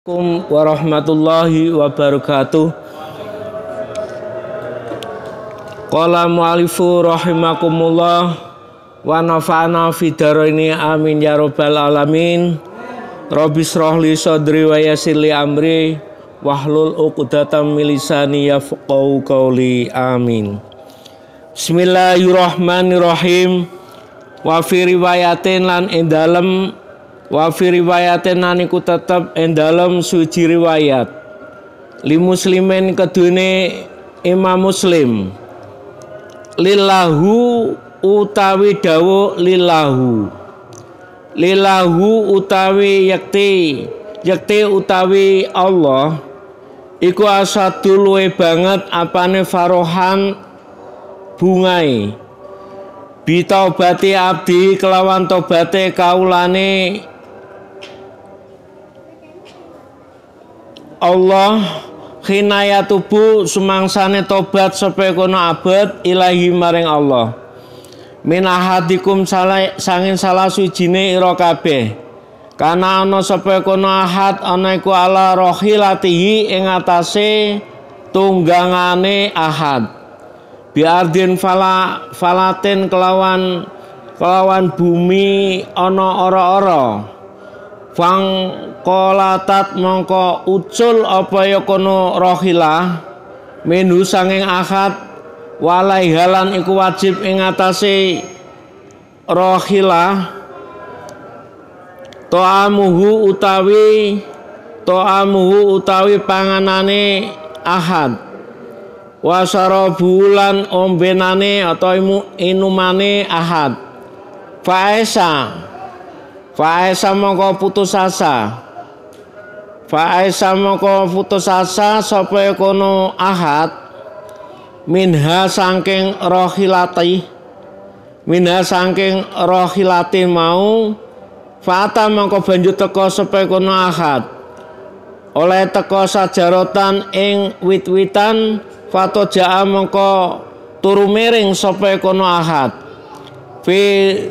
Assalamualaikum warahmatullahi wabarakatuh. Qala mu'alifu rahimakumullah wa nafa'ana fidaraini amin ya rabbal alamin. Rabbi shrahli sadri wa yassir li amri wahlul 'uqdatam min lisani yafqahu qawli amin. Bismillahirrahmanirrahim. Wa fi riwayatin lan ing dalem wa fi riwayatin naniku tetep ing dalem suci riwayat li muslimin kedune Imam Muslim lillahu utawi dawuh lillahu utawi yakti utawi Allah iku asadul luwe banget apane farohan bungai bitaubati abdi kelawan tobate kaulane Allah khinaya tubuh sumangsane tobat supaya kono abad ilahi maring Allah min ahadikum sangin salah sujine ira kabeh kana ana supaya kono ahad ana iku ala rohilatihi ing atase tunggangane ahad biardin falatin kelawan bumi ana ora-ora fang kolatat mongko ucul apa ya kono rohilah minhu sanging ahad walaihalan iku wajib ing atase rohilah to'amuhu utawi panganane ahad wasarabulan ombenane atau inumane ahad Fa'esa mongko putus asa sapa kono ahad minha saking rohilati mau fata mongko banjur teka sapa kono ahad oleh teka sajarotan ing wit-witan fato jaa mongko turu miring sapa kono ahad fi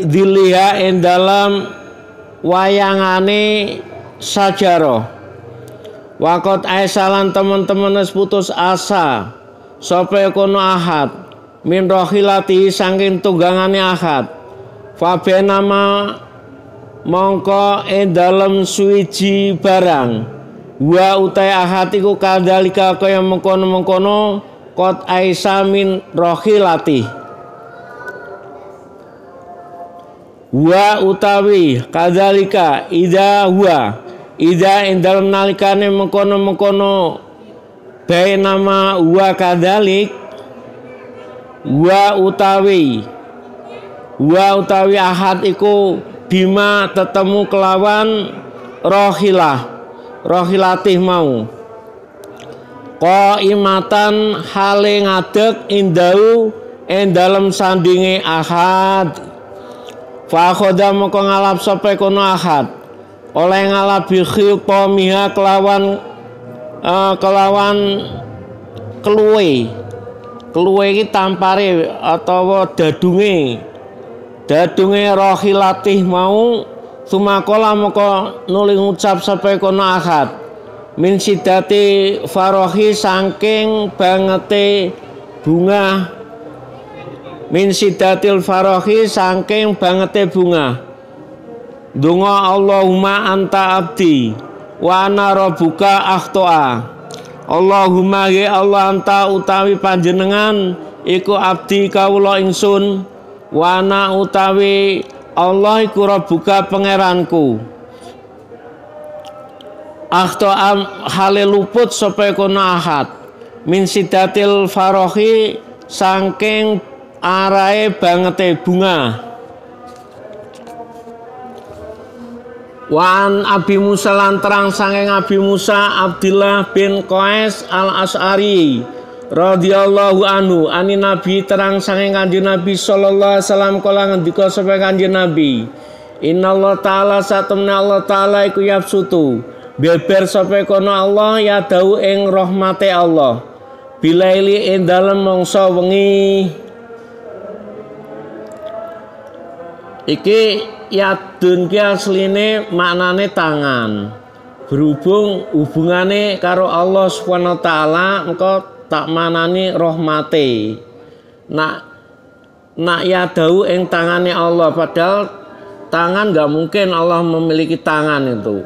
diliha ing dalam wayangane sajaroh wakot aisalan teman-teman putus asa sapa kono ahad min rohilati saking tunggangane ahad fabenama mongko dalem suwiji barang wa utai ahad iku kadalika kaya mengkono-mengkono kot aisa min rohilati wa utawi kadzalika ida ing dalem nalikane mengkono bae nama wa kadzalik wa utawi ahad iku bima tetemu kelawan rohilatih mau qaimatan hale ngadeg indau ing dalem sandinge ahad fa khoda moko ngalap sapa kono ahad oleh ngalap bi khitamiha kelawan keluwe iki tampare atawa dadunge rohilatih mau sumakola moko nuli ngucap sapa kono ahad min sidati farohi saking bangete bunga min sidatil farohi saking bangete bunga donga Allahumma anta abdi wa ana rabbuka akhtoa Allahumma ya Allah anta utawi panjenengan iku abdi kawula ingsun wa ana utawi Allah iku rabbuka pangeranku akhtoa hale luput sapa kono ahad min sidatil farohi saking arae bangete bunga Wan Abi Musa lan terang saking Abi Musa Abdullah bin Qais al-Asy'ari radhiyallahu anhu ani Nabi terang saking Kanjeng Nabi sallallahu alaihi wasallam kala ngendika sapa Kanjeng Nabi Innallaha ta'ala satemene Allah ta'ala iku yabsutu beber sapa kono Allah ya dau ing rahmate Allah bilaili ing dalem mangsa wengi iki yadun ki asline maknane tangan berhubung hubungane karo Allah Subhanahu wa taala engko tak manani rahmate. Nak yadau ing tangane Allah, padahal tangan nggak mungkin Allah memiliki tangan itu.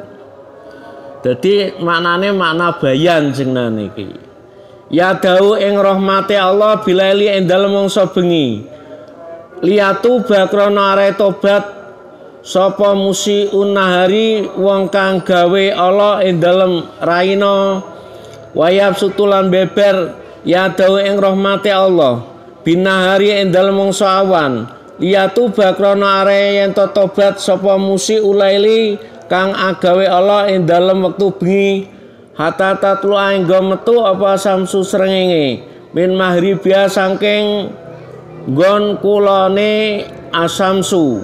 Jadi maknane makna bayan jenengan iki. Yadau ing rahmate Allah bilaili ing dalem mangsa bengi. Liyatu bakrana are tobat sapa musiun nahari wong kang gawe Allah ing dalem raina wayab sutulan beber yadau ing rahmate Allah binahari ing dalem mangsa awan. Liyatu bakrana are yen tobat sapa musi ulaili kang agawe Allah ing dalem wektu bengi hatta tatlu anggo metu apa samsu srengenge min mahribia saking nggon kulone asamsu.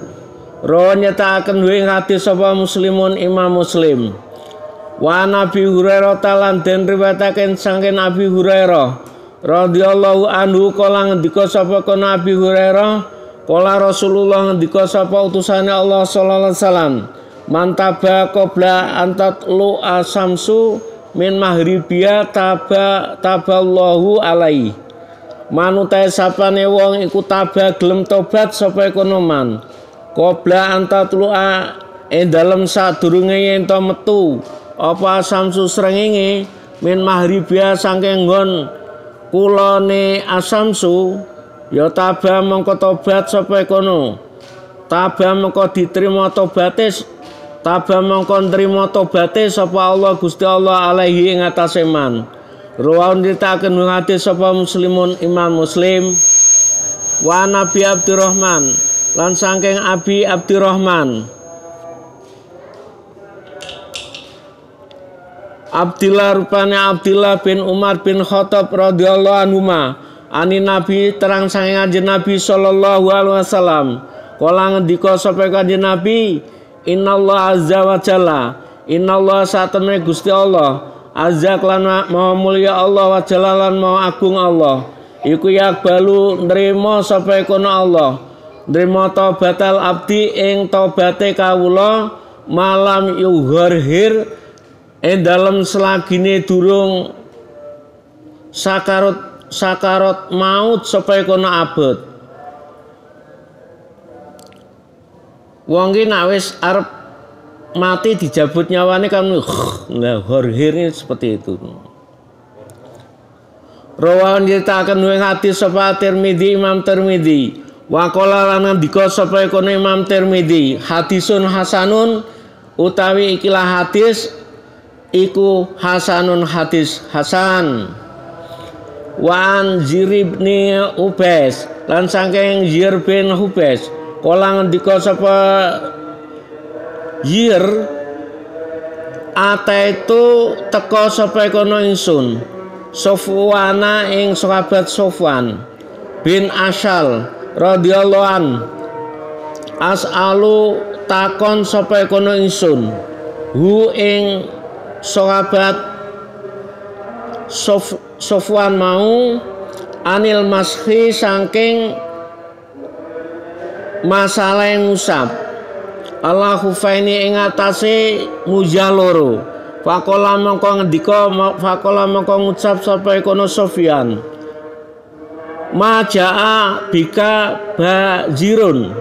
Rawan nyatakaken ing hadis sapa muslimun Imam Muslim. Wa Nabi Hurairah talan den riwayataken saking Nabi Hurairah radhiyallahu anhu kala ngendika sapa kono Nabi Hurairah kala Rasulullah ngendika sapa utusane Allah sallallahu alaihi wasallam mantaba qabla antat lu asamsu min mahribia taballahu alaihi manutae sapane wong iku taba gelem tobat sapa kono man qabla antat lu ing dalem sadurunge yen to metu apa samsu srengenge min mahribia saking nggon kulone asamsu ya taba mengko tobat sapa kono taba mengko diterima tobaté taba mengko nrimo tobaté sapa Allah Gusti Allah alaihi ing atase man. Rawan ditaken hadis sapa muslimun Imam Muslim. Wa Nabi Abdurrahman lan saking Abi Abdurrahman Abdillah rupane Abdillah bin Umar bin Khattab radhiyallahu anhuma ani Nabi terang saking Kanjeng Nabi sallallahu alaihi wasallam kala ngendika sapa Kanjeng Nabi innallaha azza wa jalla innallaha satene Gusti Allah azza lan maha mulya Allah wa jalla lan maha agung Allah iku yakbalu nrimo sapa kono Allah nrimo tobatal abdi ing tobate kawula malam yuhurhir ing dalem selagine durung sakarat maut sapa kono abot. Wong ki nek wis arep mati dijabut nyawane kan horhir seperti itu. Rawan nyitaken ing hadis sapa Tirmidzi Imam Tirmidzi wa qala lan ndika sapa kono Imam Tirmidzi hadisun hasanun utawi ikilah hadis iku hasanun hadis hasan. Wa an Ziribni Ubais lan saking Zir bin Ubais kala ngendika sapa Zir ataitu teka sapa kono ingsun Sofwana ing sahabat Sofwan bin Asyal radhiyallahu an as'alu takon sapa kono ingsun hu ing sahabat Sofwan mau anil mashi saking masalah ngusap Allah khufaini ing atase mujaloro faqala mongko ngendika faqala mongko ngucap sapa kono Sofyan majaa bika bajirun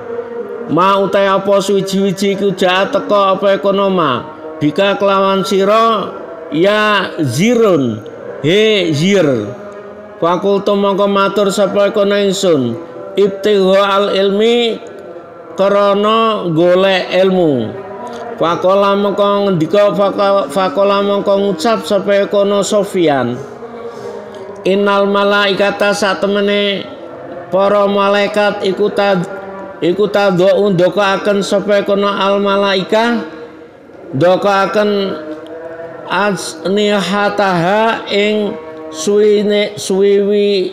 ma utai apa suwi-wiji ku jaa teka apa kono ma bika kelawan sira ya zirun he zir fakultu mongko matur sapa kono ingsun ibtigha al ilmi karena golek ilmu faqala mongko ngendika faqala mongko ngucap sapa kono Sofyan innal malaikata satemene para malaikat iku tadhu ndokaaken sapa kono al malaika ndokaaken asnihataha ing suwiwi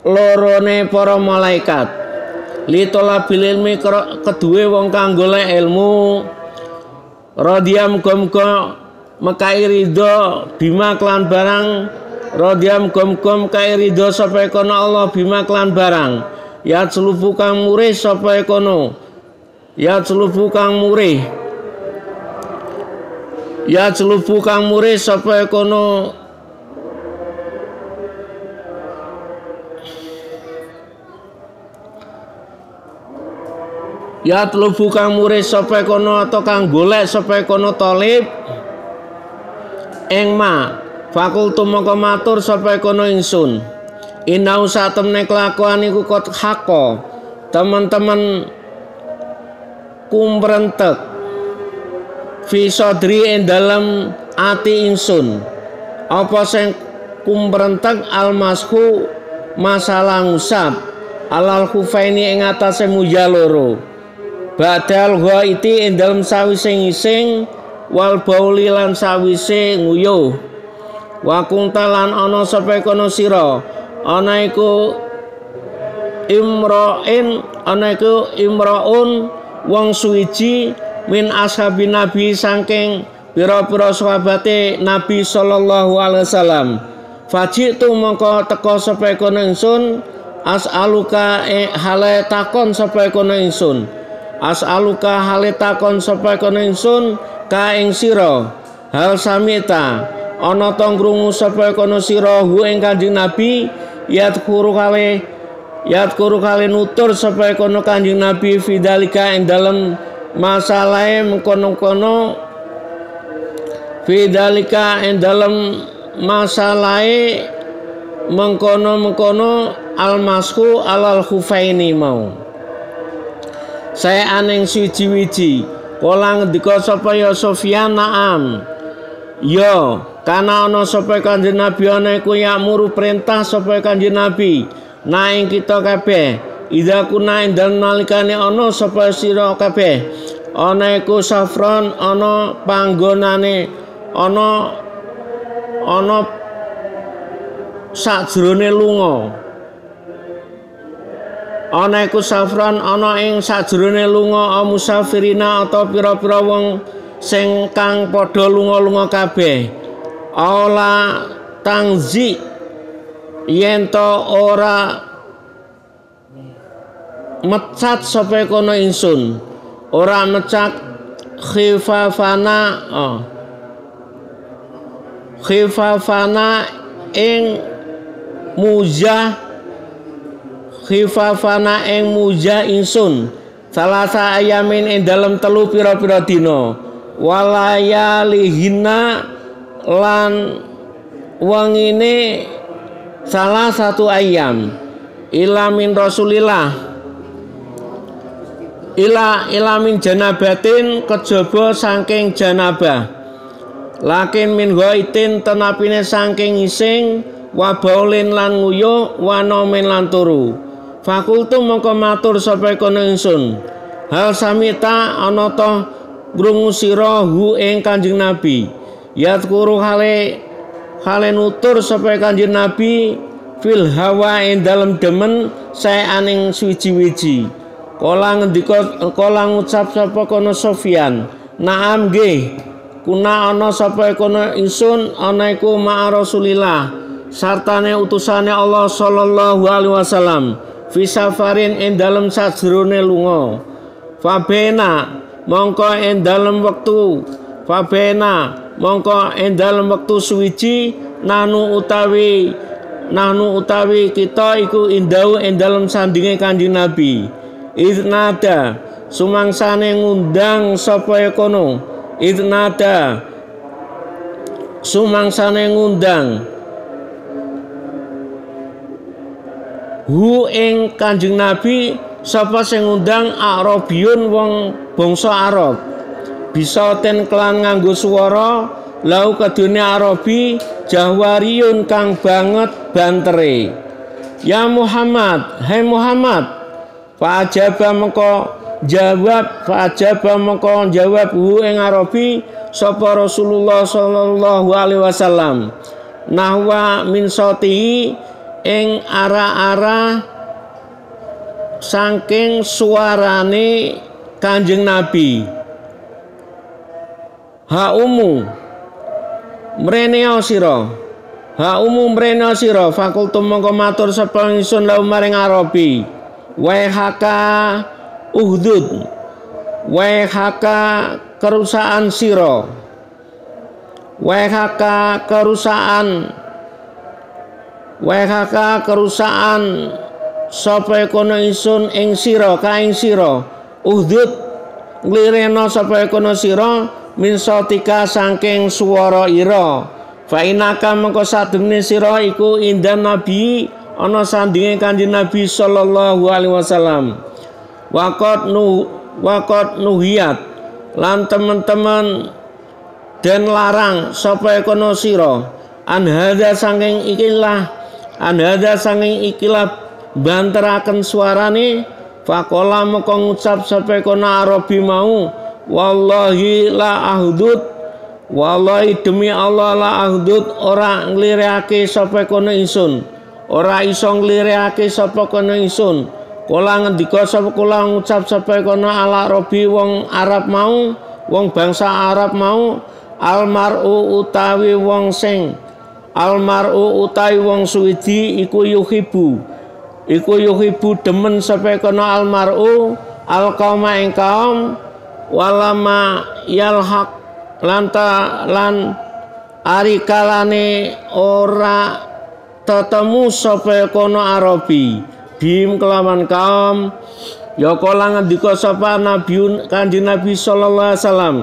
lorone para malaikat litolabil ilmi keduwe wong kang golek ilmu radhiyam gom-gom mekai ridho bima klan barang radhiyam gom-gom kai ridho sapa kono Allah bima klan barang ya celupu kang murih sapa kono ya celupu kang murih ya celubu kang mure sapa kono ya tlubu kang mure sapa kono atau kang golek sapa kono talib ing ma fakultu mongko matur sapa kono ingsun inau satemne kelakuan iku kot hako teman-teman kumbrentek fi sodri ing dalem ati ingsun apa sing kumbrentek almashu masalah ngusap alal khufaini ing atase muja loro badal ghaiti ing dalem sawise ngising wal bauli lan sawise nguyuh wa kuntalan ana sapa kono sira ana iku imraun wong suwiji min ashabin nabi saking pira-pira sahabate Nabi sallallahu alaihi wasallam fajitu mongko teka sapa kono ingsun as'aluka hale takon sapa kono ingsun as'aluka hale takon sapa kono ingsun ka ing sira hal samita ana ta krungu sapa kono sira hu ing Kanjeng Nabi yadkuru kale nutur sapa kono Kanjeng Nabi fidalika ing dalem masalahe mengkono-kono fidalika ing dalem masalahe mengkono-mengkono almasku alal khufaini mau saya aneng suci-wiji kala ngendika sapa ya Sofyan naam ya kana ana sapa Kanjeng Nabi ana iku ya'muru perintah sapa Kanjeng Nabi na ing kita kabeh idza kuna ing dalem nalikane ana sapa sira kabeh ana iku safron ana panggonane ana sajrone lunga ana iku safran ana ing sajrone lunga musafirina atau pira-pira wong sing kang padha lunga-lunga kabeh ala tangzi yen to ora mecat sapa kono ingsun ora mecat khifafana ing mujah ingsun salasa ayamin ing dalem telu pira-pira dina walayalihina lan wangine salah satu ayam ilamin rasulillah ilamin janabatin kejaba saking janabah lakin min ghaitin tenapine saking ngising wa baulin lan nguyuh wa nomen lan turu fakultu mongko matur sapa kono ingsun hal samita ana ta krungu sira hu ing Kanjeng Nabi yadkuru hale nutur sapa Kanjeng Nabi fil hawa ing dalem demen saeaning suci-wiji kala ngucap sapa kono Sofyan naam nggih kuna ana sapa kono ingsun ana iku ma Rasulillah sartane utusane Allah sallallahu alaihi wasallam fi safarin ing dalem sajrone lunga fabena mongko ing dalem wektu suwiji nanu utawi kita iku indau ing dalem sandinge Kanjeng Nabi idnada sumangsane ngundang sapa kono idnada sumangsane ngundang hu ing Kanjeng Nabi sapa sing ngundang Arabiyun wong bangsa Arab bisa ten kelan nganggo swara lau kedune Arabi Jahwariyun kang banget bantere ya Muhammad hai Muhammad fa'ajaba mengko jawab hu ing Arabi sapa Rasulullah sallallahu alaihi wasallam nahwa min sautihi ing ara-ara saking suarane Kanjeng Nabi ha umu mreneo sira fakultum mongko matur sapa ingsun lahu maring Arabi wa haka uhdud wa haka kerusaan sira WHK kerusaan sapa kono ingsun ing sira ka ing sira uhdud nglireno sapa kono sira min sautika saking swara ira fa inaka mengko satemene sira iku indan nabi ana sandinge Kanjeng Nabi sallallahu alaihi wasallam waqat nuhiyat lan teman-teman dan larang sapa kono sira an hadza saking ikilah banteraken suarane faqala moko ngucap sapa kono Arabi mau wallahi demi Allah la ahdud ora nglirihake sapa kono ingsun ora iso nglirihake sapa kono ingsun kula ngendika sapa kula ngucap sapa kono ala Arabi wong Arab mau wong bangsa Arab mau almar'u utawi wong suwiji iku yuhibu demen sapa kono almar'u alqauma ing kaum walama yalhaq lan ari kalane ora tetemu sapa kono Arabi bim kelawan kaum ya kala ngendika sapa nabiun Kanjeng Nabi sallallahu alaihi wasallam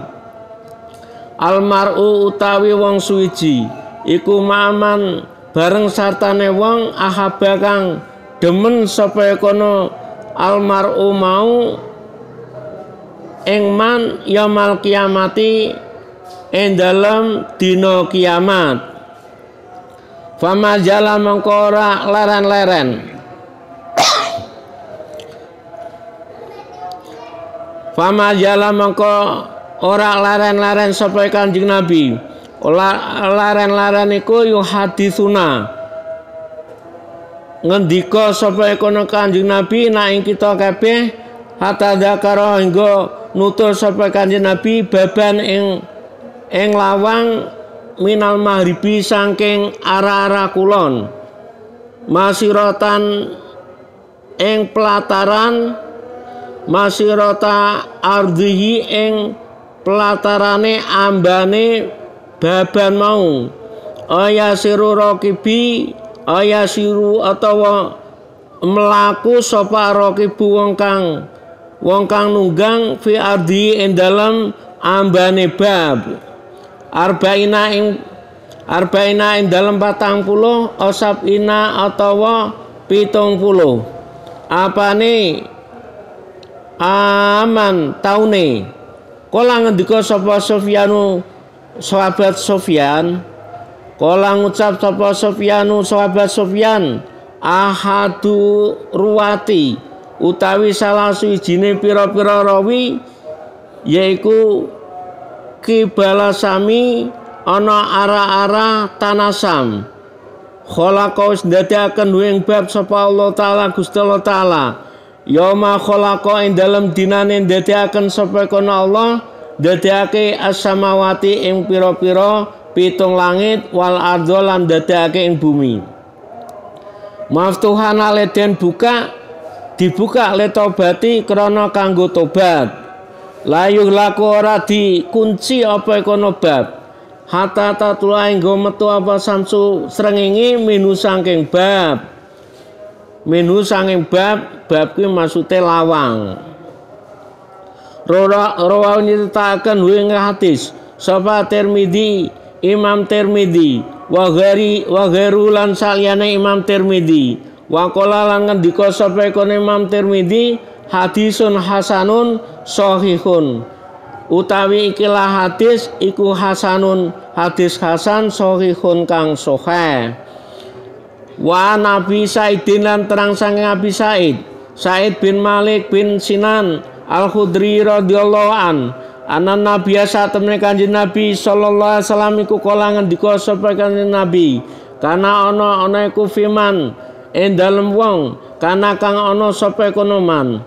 almar'u utawi wong suwiji iku ma'aman bareng sartane wong ahaba kang demen sapa kono almar'u mau ing man yaumul kiamati ing dalem dina kiamat fama jala mengko ora leren-leren fama jala mengko ora laren-laren sapa Kanjeng Nabi laren-laren iku yuhaditsuna ngendika sapa kono Kanjeng Nabi nek ing kita kabeh hatta dzakara hingga nutur sapa Kanjeng Nabi baban ing lawang minal maghribi saking arah-arah kulon masiratan ing pelataran masirata ardhihi ing pelatarane ambane baban mau ayasiru raqibi ayasiru atawa melaku sapa raqibu wong kang nunggang fi ardi ing dalem ambane bab arba'ina ing dalem 40 asabina atawa 70 apane aman taune kala ngendika sapa Sufyanu sahabat Sufyan kala ngucap sapa Sufyanu sahabat Sufyan ahadu ruwati utawi salah suwijine pira-pira rawi yaiku kibalasami ana ara-ara tanasam khalaqaus ndadekaken ing bab sapa Allah taala Gusti Allah taala yauma khalaqa ing dalem dinane ndadekaken sapa kono Allah ndadekake as-samawati ing pira-pira pitung langit wal ardh lan ndadekake ing bumi maftuhan aleden dibuka le tobati krana kanggo tobat layuh laku ora dikunci apa kono bab hatta tatula enggo metu apa samsu srengenge minu saking bab kuwi maksude lawang rawa nyritakaken ing hadis sapa Tirmidzi Imam Tirmidzi wa ghairu lan saliyane Imam Tirmidzi wa qala lan ngendika sapa Imam Tirmidzi hadisun hasanun shahihun utawi ikilah hadis iku hasanun hadis hasan shahihun kang sahih wa Nabi Sa'idin lan terang sange Nabi Sa'id bin Malik bin Sinan Al-Khudri radhiyallahu an anan Nabi satemene Kanjeng Nabi sallallahu alaihi wasallam iku kala ngendika sapa Kanjeng Nabi kana ana iku fiman ing dalem wong kana kang ana sapa kono man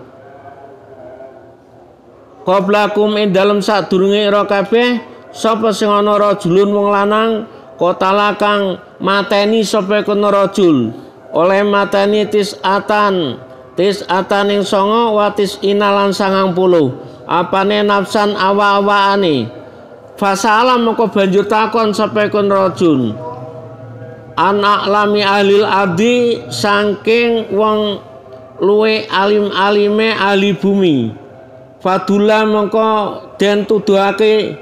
qablakum ing dalem sadurunge ira kabeh sapa sing ana rajulun wong lanang kotala kang mateni sapa kono rajul oleh mateni tisatan ing 9 watis inalan 90 apane nafsan awa-awaane Fasala mongko banjur takon sapa kon rajul anak lami ahlil ardi saking wong luwe alim-alime ahli bumi. Fadula mongko den tuduhake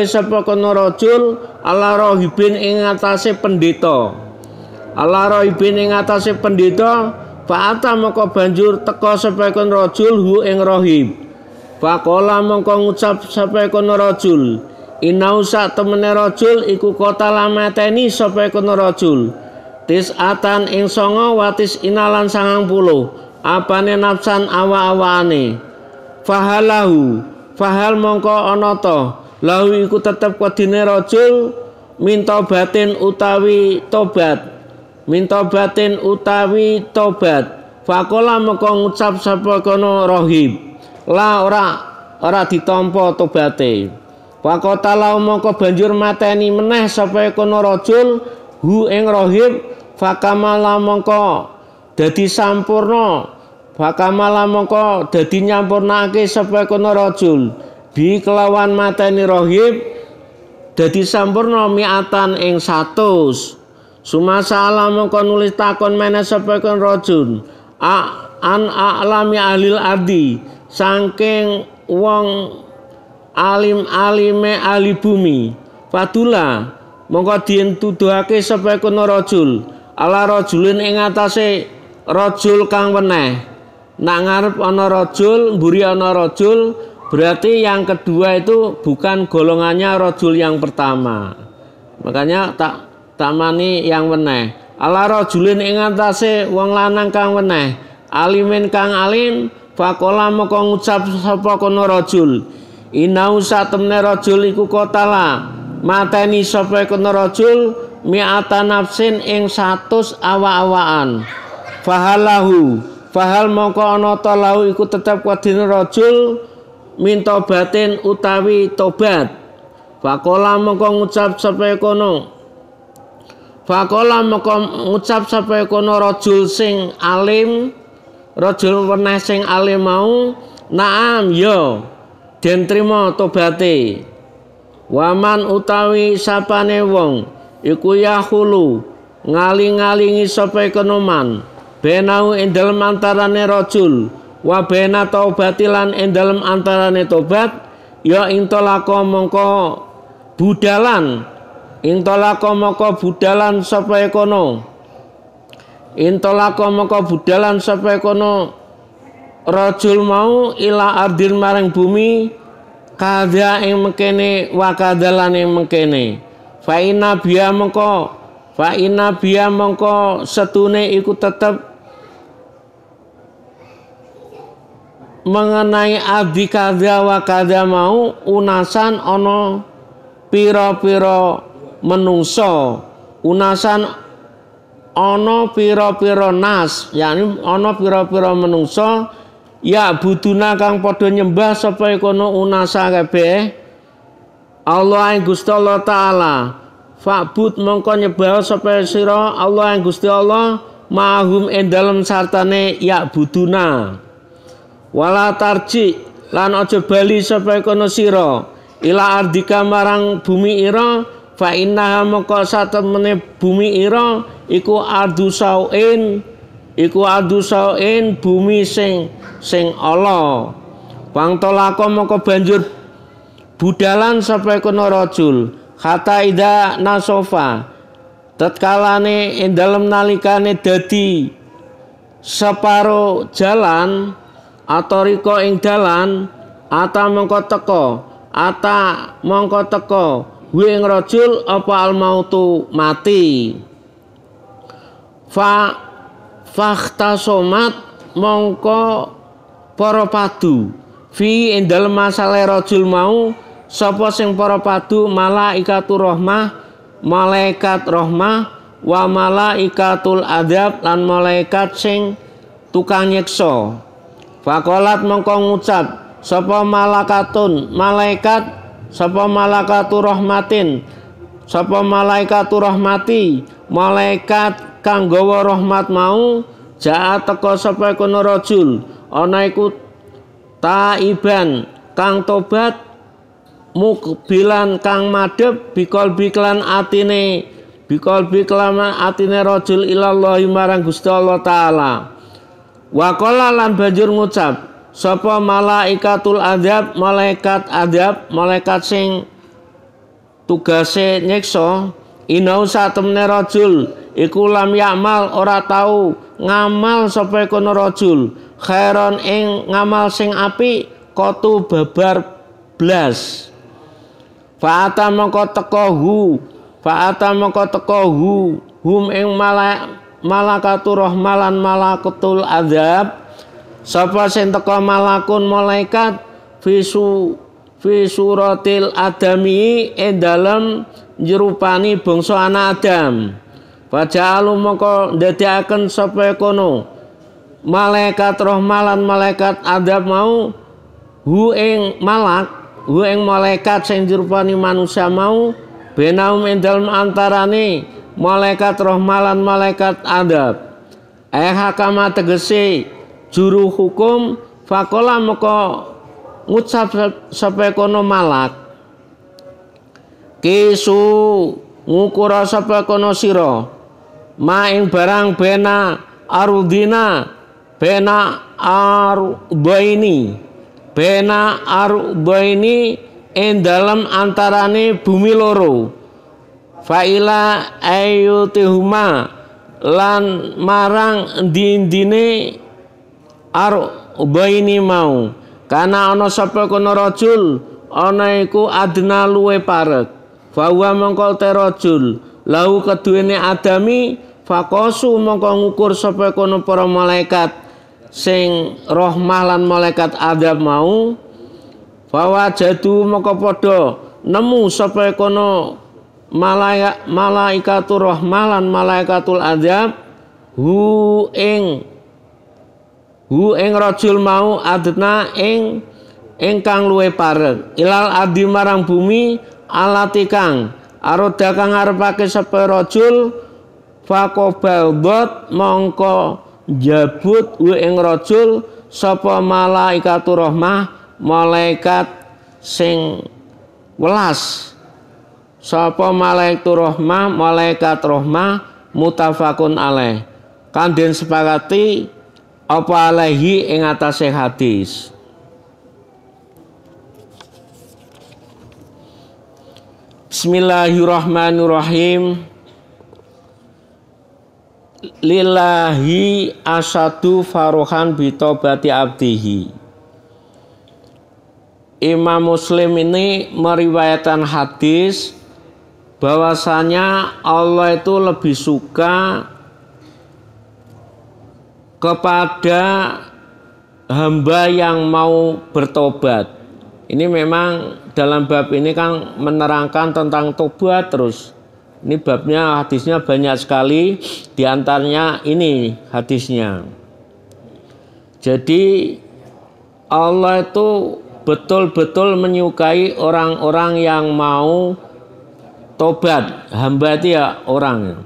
sapa kono rajul ala rohibin ing atase pendeta. Fa'ata mongko banjur teka sapa kono rajul hu ing rohib. Faqala mongko ngucap sapa kono rajul inau sak temene rajul iku kota lamateni sapa kono rajul tisatan ing 9 watis inalan 90 apane nafsan awa-awane. Fahal mongko ana ta lahu iku tetep kedine rajul minta batin utawi tobat. Faqala mongko ngucap sapa kono rohib la ora ditampa tobaté. Faqatalau mongko banjur mateni meneh sapa kono rajul hu ing rohib. Fakamala mongko dadi nyampurnake sapa kono rajul bi kelawan mateni rohib dadi sampurna miatan ing 100. Sumasala mongko nulis takon meneh sapa kono rajul an a'lami ahlil ardi saking wong alim-alime ahli bumi. Fadula mongko dientuduhake sapa kono rajul ala rajulin ing atase rajul kang weneh. Nak ngarep ana rajul, mburi ana rajul, berarti yang kedua itu bukan golongannya rajul yang pertama. Makanya tak mani yang weneh. Ala rajulin ing atase wong lanang kang weneh, alimin kang alim. Faqala moko ngucap sapa kono rajul inau satemne rajul iku kotala mateni sapa kono rajul mi'ata nafsin ing 100 awa-awaan. Fahal mongko ana ta lahu iku tetep kedine rajul minta batin utawi tobat. Faqala mongko ngucap sapa kono rajul sing alim, rajul weneh sing alim mau, naam ya den trima tobate. Waman utawi sapane wong iku yahulu ngaling-alingi sapa kono man benau ing dalem antarane rajul wa bena taubatilan ing dalem antarane tobat ya ing talaka mongko budalan sapa kono rajul mau ila ardin maring bumi kada ing mengkene wa kadalan ing mengkene. Fa inna biya mongko setune iku tetep mengenai abdi kada wa kada mau unasan ana pira-pira menungso, unasan ana pira-pira nas, yakni ana pira-pira menungso ya buduna kang padha nyembah sapa kono unasa kabeh Allah ing Gusti Allah taala. Fa'bud mongko nyembah sapa sira Allah ing Gusti Allah mahum ing dalem sartane ya buduna. Wala tarji lan aja bali sapa kono sira ila ardika marang bumi ira. Fa innaha mongko satemene bumi ira iku ardu sauin bumi sing ala. Pangtolako mongko banjur budalan sapa kono rajul kata ida nasofa tatkalane ing dalem nalikane dadi separo jalan atau riko ing dalan ata mongko teko ing rajul apa al mautu mati. Fakhtasomat mongko para padu fi ing dalem masalah rajul mau sapa sing para padu malaikatur rahmah malaikat rahmah wa malaikatul adab lan malaikat sing tukang nyiksa. Faqalat mongko ngucap sapa malakatur rahmatin sapa malaikatur rahmati malaikat kang gawa rahmat mau jaa teka sapa kono rajul ana iku taiban kang tobat mukbilan kang madhep biqalbi klan atine rajul ilallahi marang Gusti Allah taala. Wa qala lan banjur ngucap sapa malaikatul adzab, malaikat adzab, malaikat sing tugase nyiksa, inau satemene rajul iku lam ya'mal ora tau ngamal sapa kono rajul khairon ing ngamal sing apik kotu babar blas. Fa'ata mongko teko hum ing malakatur rahmalan malakutul adzab sapa sing teko malakun malaikat fi suratil adami dalem njrupani bangsa anak Adam. Faja'alu mongko ndadekaken sapa kono malaikat rahmalan malaikat adzab mau hu ing malaikat sing njrupani manusia mau benaum ing dalem antarane malaikat rahmalan malaikat adzab. Hakama tegese juru hukum faqala moko ngucap sapa kono malak kisu ngukura sapa kono sira maing barang bena arbaini ing dalem antarane bumi loro faila ayyutihuma lan marang dindine arbaini mau kana ana sapa kono rajul ana iku adna luwe parek fawa mongko te rajul lahu keduwene adami faqasu mongko ngukur sapa kono para malaikat sing rahmah lan malaikat adzab mau fawajadu mongko padha nemu sapa kono malaikatur rahmah lan malaikatul adzab hu ing rajul mau adna ing ingkang luwe parek ilal adi marang bumi alati kang aroda kang arepake sapa rajul faqobaldot mongko jabut ing rajul sapa malaikatur rahmah malaikat sing welas sapa malaikatur rahmah malaikat rahmah mutafakun alaih kan den sepakati apa alaihi ing atase hadis. Bismillahirrahmanirrahim. Lillahi asadu faruhan bitobati abdihi. Imam Muslim ini meriwayatkan hadis bahwasanya Allah itu lebih suka kepada hamba yang mau bertobat. Ini memang dalam bab ini kan menerangkan tentang tobat terus. Ini babnya hadisnya banyak sekali, diantaranya ini hadisnya. Jadi Allah itu betul-betul menyukai orang-orang yang mau tobat. Hamba itu ya orang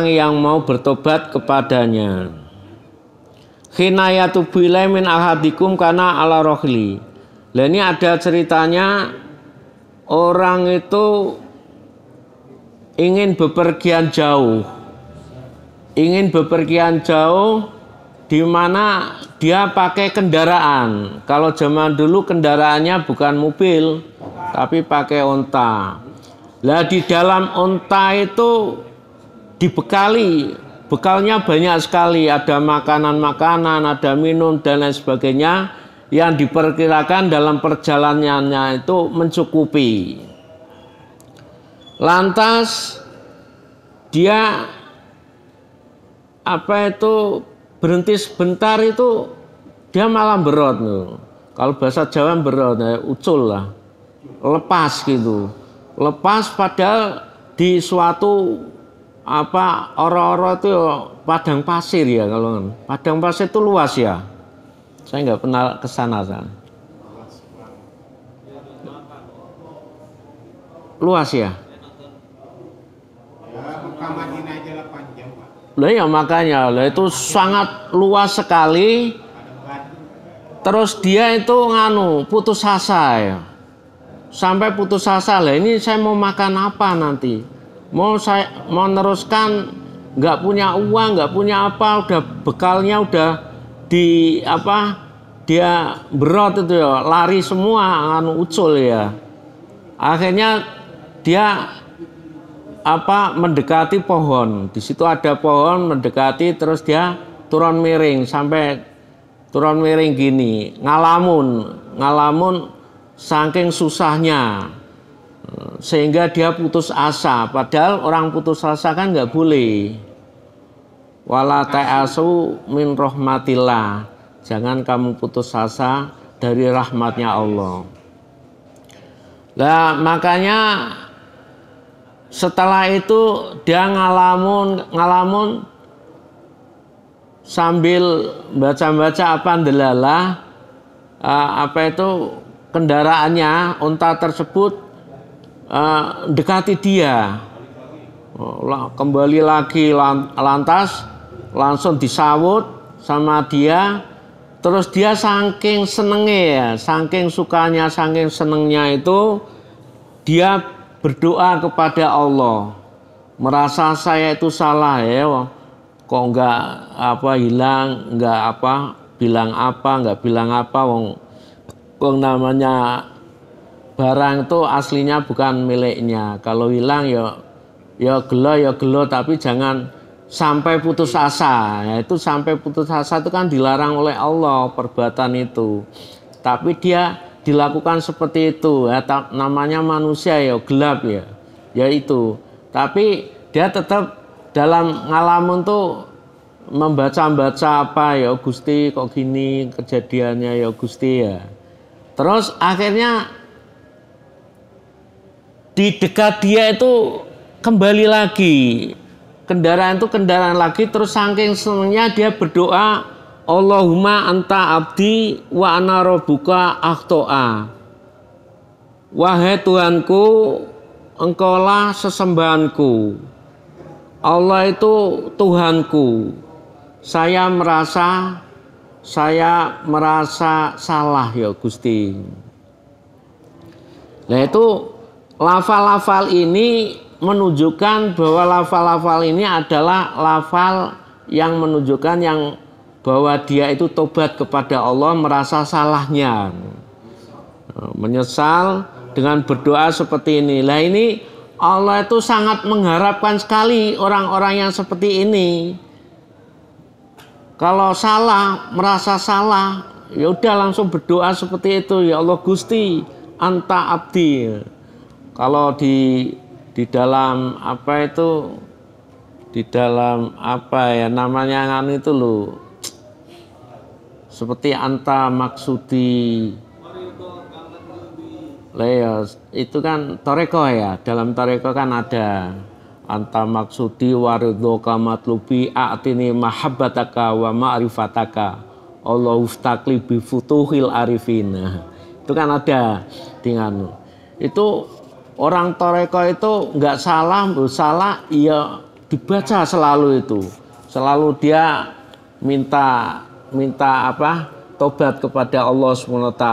yang mau bertobat kepadanya. Khinayatu bilai min ahadikum kana ala rohli. Lah ini ada ceritanya orang itu ingin bepergian jauh. Di mana dia pakai kendaraan. Kalau zaman dulu kendaraannya bukan mobil, tapi pakai onta. Lah di dalam onta itu dibekali, bekalnya banyak sekali, ada makanan-makanan, ada minum dan lain sebagainya yang diperkirakan dalam perjalanannya itu mencukupi. Lantas dia berhenti sebentar itu dia malah berot. Kalau bahasa Jawa berot, ucul lah, lepas gitu. Lepas padahal di suatu ora-ora itu padang pasir ya, kalau padang pasir itu luas ya. Saya nggak pernah ke sana. Luas ya. Lah ya makanya itu sangat luas sekali. Terus dia itu putus asa ya. sampai putus asa. Lah ini saya mau makan apa nanti? Saya mau neruskan, nggak punya uang, nggak punya apa, udah bekalnya udah di apa, dia berot itu ya, lari semua anu ucul ya. Akhirnya dia apa, mendekati pohon. Di situ ada pohon, mendekati, terus dia turun miring, sampai turun miring gini, ngalamun saking susahnya, sehingga dia putus asa. Padahal orang putus asa kan nggak boleh. Wala ta'asu min rahmatillah, jangan kamu putus asa dari rahmatnya Allah. Nah makanya setelah itu dia ngalamun sambil baca-baca apa ndelalah, apa itu kendaraannya, unta tersebut dekati dia, kembali lagi lantas langsung disawut sama dia. Terus dia saking senengnya ya, saking sukanya, saking senengnya itu dia berdoa kepada Allah, merasa saya itu salah ya, kok nggak apa hilang, nggak apa bilang apa, nggak bilang apa, wong namanya barang itu aslinya bukan miliknya. Kalau hilang ya gelo, tapi jangan sampai putus asa. Ya, itu sampai putus asa itu kan dilarang oleh Allah perbuatan itu. Tapi dia dilakukan seperti itu ya, namanya manusia ya, gelap ya, itu. Tapi dia tetap dalam ngalamun tuh membaca apa ya, Gusti kok gini kejadiannya ya Gusti ya. Terus akhirnya di dekat dia itu kembali lagi kendaraan lagi. Terus saking senangnya dia berdoa, Allahumma anta abdi wa ana rabbuka akhto'a. Wahai Tuhanku, engkaulah sesembahanku. Allah itu Tuhanku. Saya merasa salah ya Gusti. Nah itu lafal-lafal ini menunjukkan bahwa lafal-lafal ini adalah lafal yang menunjukkan yang bahwa dia itu tobat kepada Allah, merasa salahnya, menyesal dengan berdoa seperti ini. Lah ini Allah itu sangat mengharapkan sekali orang-orang yang seperti ini. Kalau salah, merasa salah, ya udah langsung berdoa seperti itu, ya Allah Gusti, anta abdi. Kalau di dalam apa itu, di dalam apa ya namanya kan itu loh, seperti anta maksudi, ya, itu kan toreko ya, dalam toreko kan ada anta maksudi waridho kamatlubi a'tini mahabbataka wa ma'rifataka Allahu ftaqli bi futuhil arifina. Itu kan ada dengan itu. Orang toreko itu nggak salah, iya dibaca selalu itu, selalu dia minta apa, tobat kepada Allah SWT.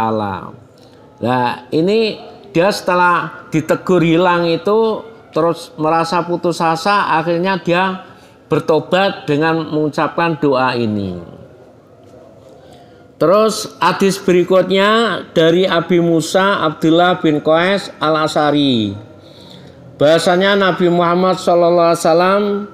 Nah ini dia setelah ditegur hilang itu terus merasa putus asa, akhirnya dia bertobat dengan mengucapkan doa ini. Terus hadis berikutnya dari Abi Musa Abdullah bin Qais al-Asy'ari, bahasanya Nabi Muhammad SAW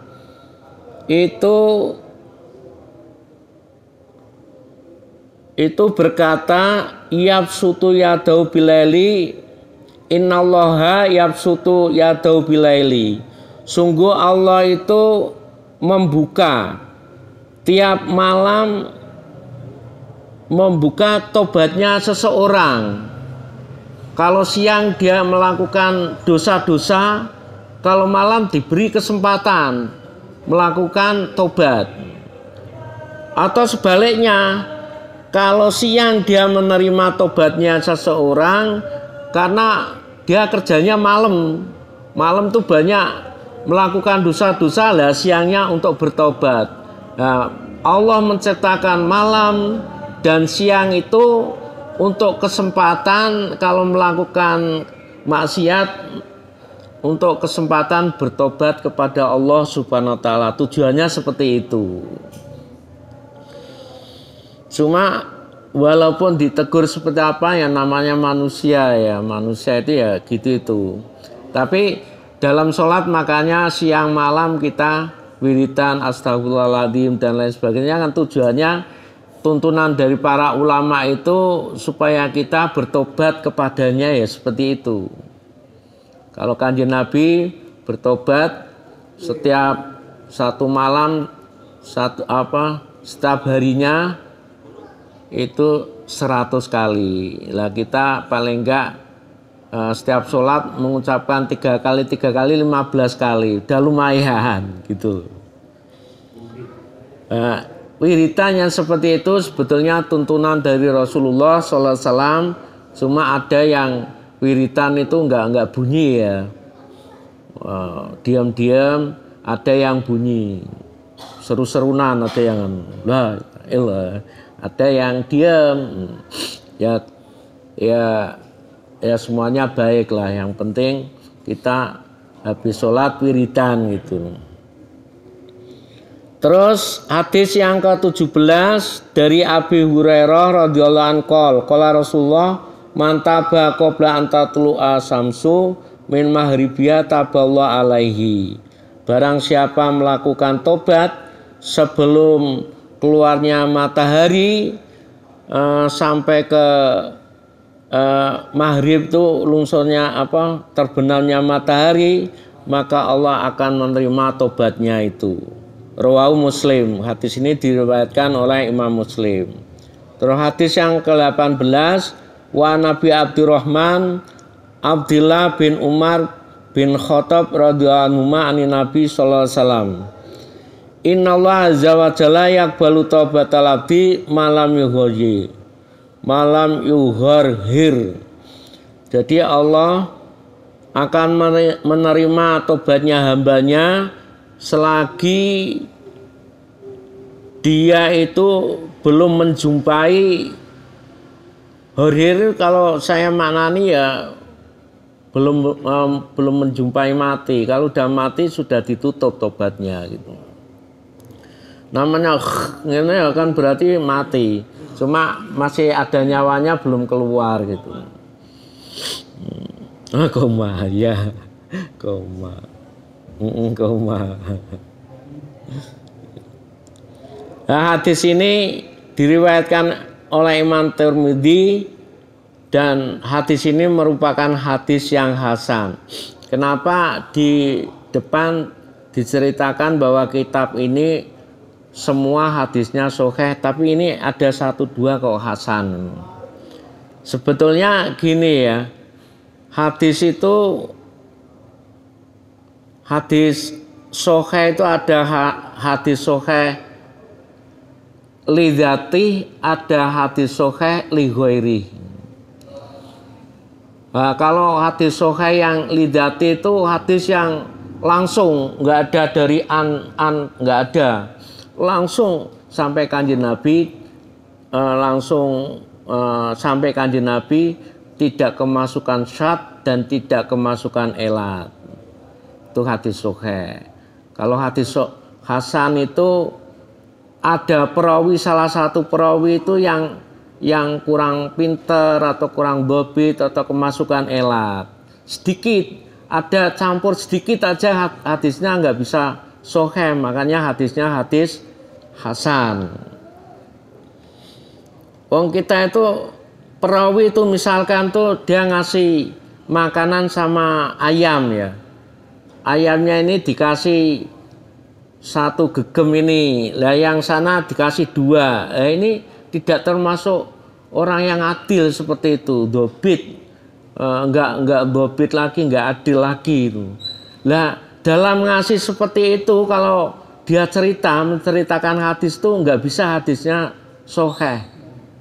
itu berkata, yabsutu yadau bilaili innallaha yabsutu yadau bilaili. Sungguh Allah itu membuka tiap malam, membuka tobatnya seseorang. Kalau siang dia melakukan dosa-dosa, kalau malam diberi kesempatan melakukan tobat. Atau sebaliknya, kalau siang dia menerima tobatnya seseorang, karena dia kerjanya malam tuh banyak melakukan dosa-dosa, lah siangnya untuk bertobat. Nah, Allah menciptakan malam dan siang itu untuk kesempatan kalau melakukan maksiat untuk kesempatan bertobat kepada Allah Subhanahu wa taala. Tujuannya seperti itu. Cuma walaupun ditegur seperti apa, ya namanya manusia ya, manusia itu ya gitu itu. Tapi dalam sholat makanya siang malam kita wiridan astagfirullahaladzim dan lain sebagainya, kan tujuannya tuntunan dari para ulama itu supaya kita bertobat kepadanya ya seperti itu. Kalau kanjeng Nabi bertobat setiap satu malam setiap harinya itu 100 kali. Lah kita paling enggak setiap sholat mengucapkan 3 kali 15 kali, udah lumayan gitu. Wiridan yang seperti itu sebetulnya tuntunan dari Rasulullah SAW. Cuma ada yang wiridan itu enggak bunyi ya, diam-diam, ada yang bunyi seru-serunan, ada yang lah ada yang diam ya semuanya baik lah, yang penting kita habis sholat wiridan gitu. Terus hadis yang ke-17 dari Abi Hurairah radhiyallahu anhu qala Rasulullah man taba qabla an tatlu'a samsu min maghribiya taballahu alaihi. Barang siapa melakukan tobat sebelum keluarnya matahari sampai ke maghrib itu lungsurnya terbenamnya matahari, maka Allah akan menerima tobatnya itu. Rawahu Muslim. Hadis ini diriwayatkan oleh Imam Muslim. Terus hadis yang ke-18 wa Nabi Abdurrahman Abdullah bin Umar bin Khattab radhiyallahu anhu anin Nabi sallallahu alaihi wasallam. Innallaha azza wa jalla yaqbalu taubatal abdi malam yughir. Jadi Allah akan menerima tobatnya hambanya selagi dia itu belum menjumpai horir. Kalau saya maknani ya belum menjumpai mati. Kalau udah mati sudah ditutup tobatnya gitu. Namanya ini kan berarti mati, cuma masih ada nyawanya belum keluar gitu. Koma ya, koma. Nah, hadis ini diriwayatkan oleh Imam Tirmidzi dan hadis ini merupakan hadis yang hasan. Kenapa di depan diceritakan bahwa kitab ini semua hadisnya sahih, tapi ini ada 1-2 kok hasan. Sebetulnya gini ya, hadis itu hadis sahih itu ada hadis sahih li dzati, ada hadis sahih li ghairi. Nah, kalau hadis sahih yang li dzati itu hadis yang langsung, nggak ada dari nggak ada, langsung sampai kanjeng Nabi, sampai kanjeng Nabi, tidak kemasukan syad dan tidak kemasukan elat. Itu hadis sahih. Kalau hadis hasan itu ada perawi, salah satu perawi itu yang kurang pinter atau kurang bobit atau kemasukan elat sedikit, ada campur sedikit aja, hadisnya nggak bisa sahih, makanya hadisnya hadis hasan. Wong kita itu perawi itu misalkan tuh dia ngasih makanan sama ayam ya, ayamnya ini dikasih 1 gegem ini, lah yang sana dikasih 2. Ini tidak termasuk orang yang adil seperti itu, dobit, enggak dobit lagi, enggak adil lagi itu. Lah dalam ngasih seperti itu, kalau dia menceritakan hadis itu enggak bisa hadisnya sahih,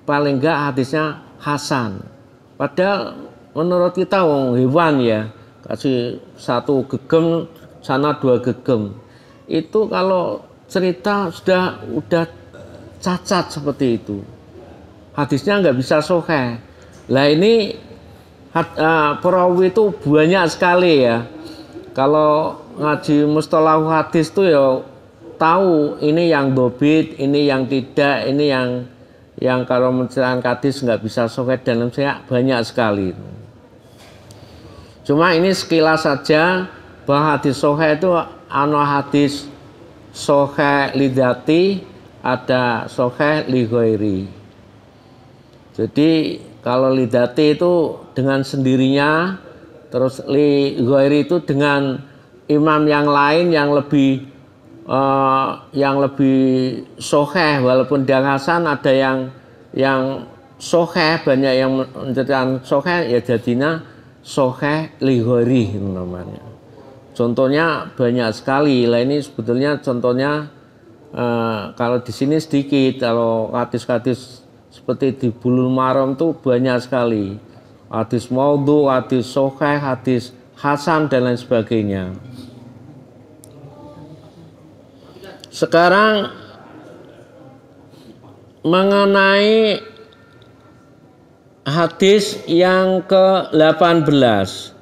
paling enggak hadisnya hasan. Padahal menurut kita wong hewan ya, kasih 1 gegem sana 2 gegem. Itu kalau cerita udah cacat seperti itu, hadisnya nggak bisa sahih. Lah ini perawi itu banyak sekali ya. Kalau ngaji mustalah hadis tuh ya tahu ini yang dobit, ini yang tidak, ini yang kalau menceritakan hadis nggak bisa sahih dan lain-lain, banyak sekali. Cuma ini sekilas saja bahwa hadis sahih itu ana hadis sahih lidzati, ada sahih li ghairi. Jadi kalau lidzati itu dengan sendirinya, terus li ghairi itu dengan imam yang lain yang lebih sahih, walaupun dia hasan, ada yang sahih, banyak yang menceritakan sahih, ya jadinya sahih li ghairi namanya. Contohnya banyak sekali. Lah ini sebetulnya contohnya kalau di sini sedikit. Kalau hadis-hadis seperti di Bulughul Maram tuh banyak sekali. Hadis maudhu, hadis sahih, hadis hasan dan lain sebagainya. Sekarang mengenai hadis yang ke-18.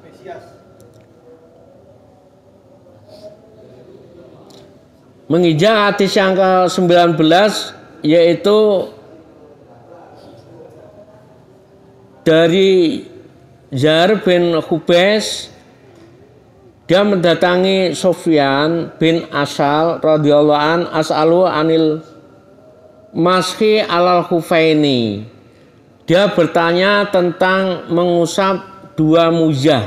Menginjak hadis yang ke-19, yaitu dari Zahr bin Khubais. Dia mendatangi Sufyan bin Asal radhiyallahu an as'alu anil mashi alal khufaini. Dia bertanya tentang mengusap dua muzah.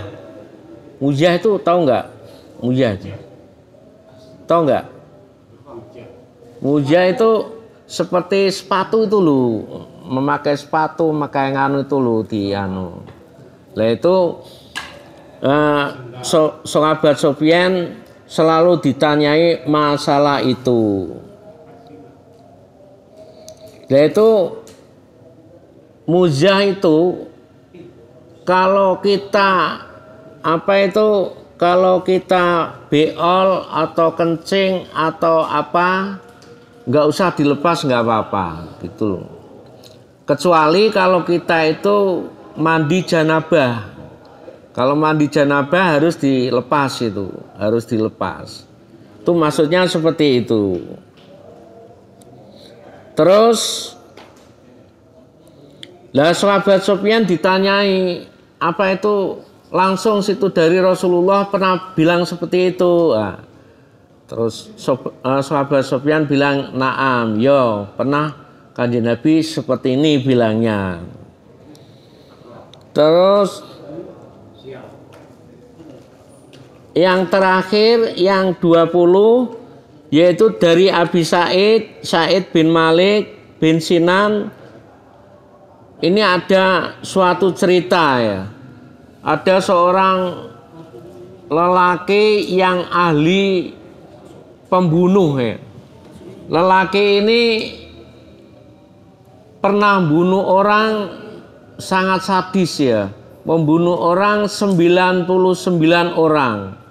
Muzah itu tahu nggak? Muzah itu tahu nggak? Muzah itu seperti sepatu itu loh, memakai sepatu, memakai nganu itu loh di anu. Lah itu sahabat Sufyan selalu ditanyai masalah itu. Yaitu muzah itu kalau kita kalau kita beol atau kencing atau apa, nggak usah dilepas, nggak apa-apa gitu loh. Kecuali kalau kita itu mandi janabah. Kalau mandi janabah harus dilepas itu, harus dilepas. Itu maksudnya seperti itu. Terus lah sahabat Sufyan ditanyai apa itu, langsung situ dari Rasulullah pernah bilang seperti itu. Nah, terus sahabat Sufyan bilang naam, yo pernah Kanjeng Nabi seperti ini bilangnya. Terus yang terakhir yang 20, yaitu dari Abi Sa'id bin Malik bin Sinan. Ini ada suatu cerita ya. Ada seorang lelaki yang ahli pembunuh ya. Lelaki ini pernah bunuh orang sangat sadis ya. Membunuh orang 99 orang.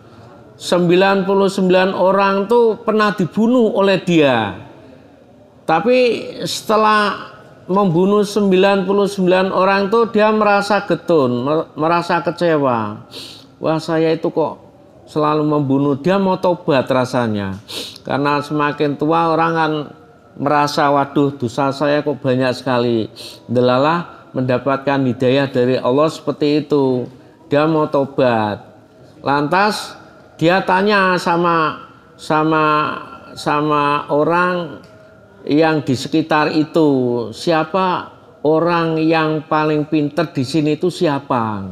99 orang tuh pernah dibunuh oleh dia. Tapi setelah membunuh 99 orang tuh dia merasa getun, merasa kecewa. Wah, saya itu kok selalu membunuh. Dia mau tobat rasanya. Karena semakin tua orang kan merasa, waduh dosa saya kok banyak sekali. Delalah mendapatkan hidayah dari Allah seperti itu. Dia mau tobat. Lantas dia tanya sama orang yang di sekitar itu, siapa orang yang paling pinter di sini itu siapa?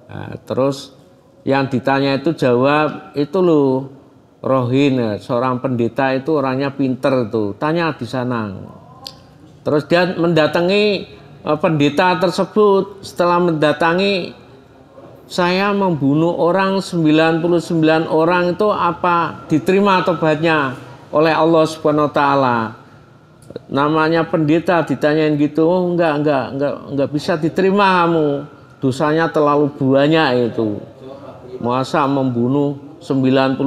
Nah, terus yang ditanya itu jawab, itu loh Rohin, seorang pendeta itu orangnya pinter tuh. Tanya di sana. Terus dia mendatangi pendeta tersebut. Setelah mendatangi, saya membunuh orang 99 orang itu apa diterima tobatnya oleh Allah Subhanahu wa taala. Namanya pendeta ditanyain gitu, oh enggak bisa diterima kamu. Dosanya terlalu banyak itu. Masa membunuh 99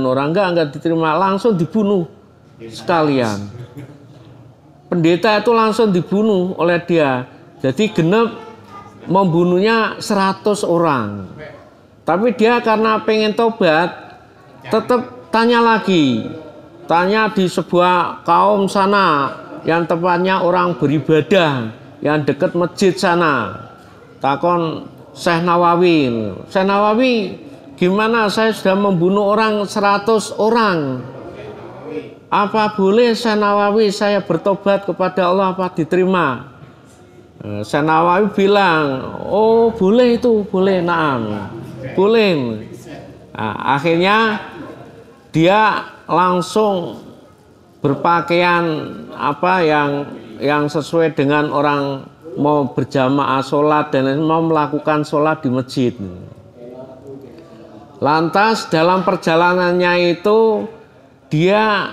orang, enggak diterima, langsung dibunuh sekalian. Pendeta itu langsung dibunuh oleh dia. Jadi genep membunuhnya 100 orang. Tapi dia karena pengen tobat, tetap tanya lagi. Tanya di sebuah kaum sana, yang tepatnya orang beribadah, yang dekat masjid sana. Takon Syekh Nawawi, gimana saya sudah membunuh orang 100 orang. Apa boleh Syekh Nawawi saya bertobat kepada Allah, apa diterima? Syekh Nawawi bilang, oh boleh itu, boleh, naam, boleh. Nah, akhirnya dia langsung berpakaian apa yang sesuai dengan orang mau berjamaah sholat dan mau melakukan sholat di masjid. Lantas dalam perjalanannya itu dia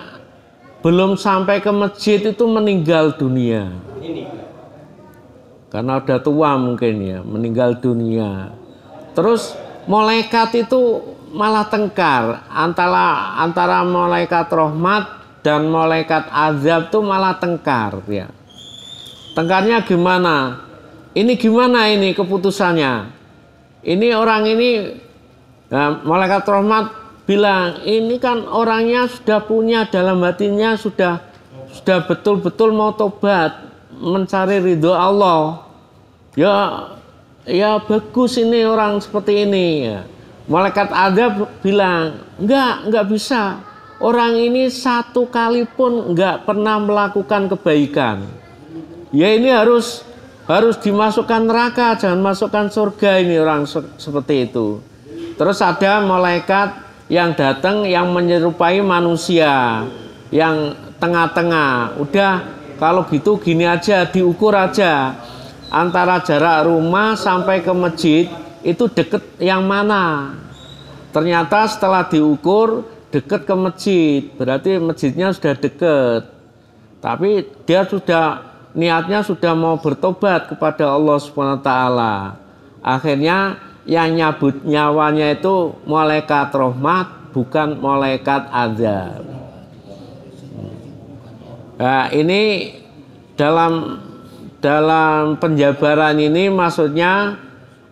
belum sampai ke masjid itu meninggal dunia. Karena udah tua mungkin ya, meninggal dunia. Terus malaikat itu malah tengkar antara malaikat rahmat dan malaikat azab, tuh malah tengkar ya. Tengkarnya gimana? Ini gimana ini keputusannya? Ini orang ini, nah, malaikat rahmat bilang, ini kan orangnya sudah punya dalam hatinya sudah betul-betul mau tobat, mencari ridho Allah. Ya bagus ini orang seperti ini ya. Malaikat azab bilang, enggak bisa. Orang ini satu kali pun enggak pernah melakukan kebaikan. Ya ini harus dimasukkan neraka, jangan masukkan surga ini orang seperti itu. Terus ada malaikat yang datang yang menyerupai manusia, yang tengah-tengah. Udah kalau gitu gini aja, diukur aja. Antara jarak rumah sampai ke masjid itu deket yang mana? Ternyata setelah diukur deket ke masjid, berarti masjidnya sudah deket. Tapi dia niatnya sudah mau bertobat kepada Allah Subhanahu wa taala. Akhirnya yang nyabut nyawanya itu malaikat rahmat, bukan malaikat azab. Nah, ini dalam penjabaran ini maksudnya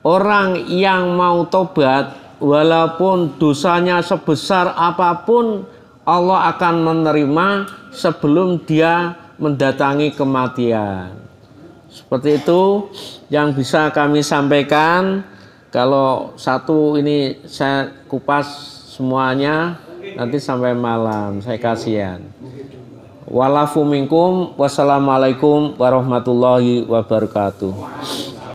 orang yang mau tobat walaupun dosanya sebesar apapun Allah akan menerima sebelum dia mendatangi kematian. Seperti itu yang bisa kami sampaikan. Kalau satu ini saya kupas semuanya nanti sampai malam, saya kasihan. Walafu minkum, wassalamualaikum warahmatullahi wabarakatuh.